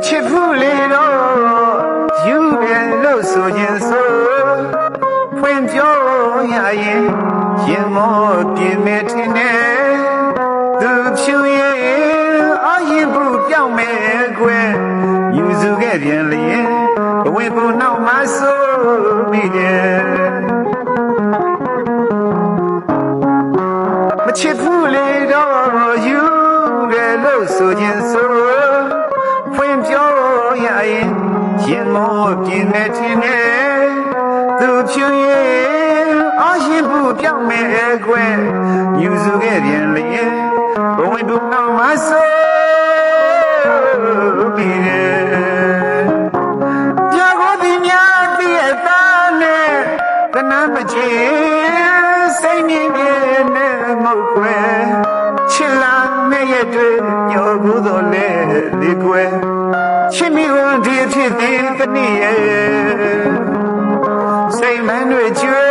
ချစ်ဘူးလေတော့ယူတယ်လို့ဆိုရင်ဆိုဖွင့်ပြောရရင်ရင်မောပြင်းမဲ့ထင်တယ်သူဖြူရဲ့အရင်ဘူးပြောင်းမဲ့ကွယ်ယူစုခဲ့ပြန်လျင်ဘဝဘူးနောက်မှဆိုမိတယ်မချစ်ဘူးလေတော့ယူတယ်လို့ဆိုရင်ဆိုဖွင့်ပြောရရင်ရင်မောပြင်းမဲ့ထင်တယ်သူဖြူရဲ့အရင်ဘူးပြောင်းမဲ့ကွယ်ယူစုခဲ့ပြန်လျင်ဘဝဘူးနောက်မှဆိုမိတယ်ကြာကိုဒီများပြည့်သားနဲ့တနာမချေစိတ်မြင်နဲ့မဟုတ်ကွယ်ချစ်လာမဲ့ရဲ့တွေညောဘူးတော့လေဒီကွယ်ချစ်မိဝန်ဒီဖြစ်သည်တနည်းရဲ့စိတ်မနှွေချွေ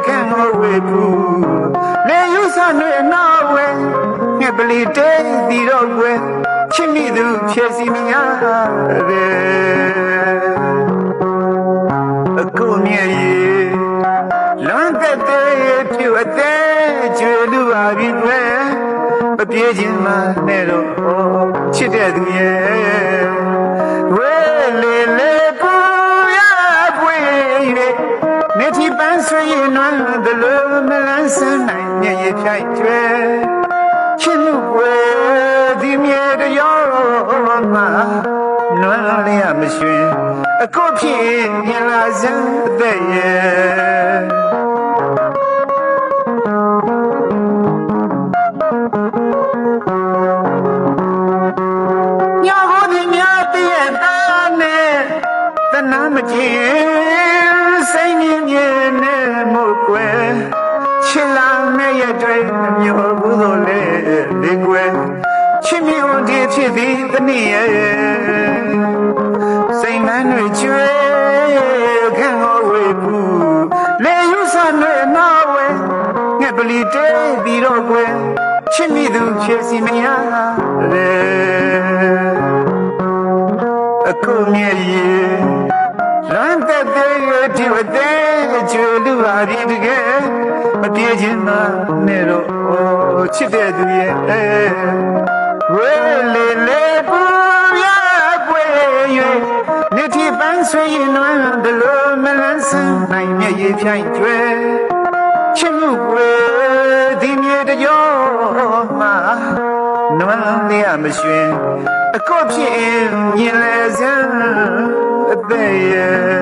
ခံမဝေဘူးလေယူဆနှွေနောက်ဝဲငှက်ပလီတဲဒီတော့ကွယ်ချစ်မိသူဖြစ်စီမရတယ်အခုမြည်ရဲ့လွန်သက်တဲ့ပြုအသေးကျွေလူပါပြီကွယ်မပြေးခြင်းမနဲ့တော့ချစ်တဲ့သူရဲ့ဝဲလေလေပူရပွေရဲ့နေတီပန်းဆွေရင်နွမ်းတယ်လို့မလန်းစနိုင်မြည်ရဖြိုက်ကျွဲချစ်မှုကွယ်ဒီမြေတရောမှာနွမ်းလေးရမရွှင်အခုဖြစ်ရင်လာစမ်းအသက်ရဲ့ညောကိုဒီများတည့်ရဲ့သားနဲ့တနာမကြည့်စိတ်မြင်မြင်နဲ့မို့ကွယ်ချစ်လာမဲ့ရဲ့တွေမျိုးဘူးလို့လေဒီကွယ်ချစ်မိဝန်ဒီဖြစ်သည်တနည်းရဲ့စိတ်မနှွေချွေခံဟောဝေဘူးလေယူဆနှွေနောက်ဝဲငှက်ပလီတဲပြီးတော့ကွယ်ချစ်မိသူဖြစ်စီမရတယ်အခုမြည်ရဲ့လွန်သက်တဲ့ဒီဝတဲ့ကျွလူဟာဒီတကယ်မပြေးခြင်းနဲ့တော့ချစ်တဲ့သူရဲ့ဝဲလေလေပူရပွေ၍နေတီပန်းဆွေရင်နွမ်းတယ်လို့မလန်းစနိုင်မြည်ဖြိုင်ကျွဲချစ်မှုပွေဒီမြေတကြောမှာနွမ်းလေးရမရွှင်အခုဖြစ်ရင်မြင်လဲစမ်းအသက်ရဲ့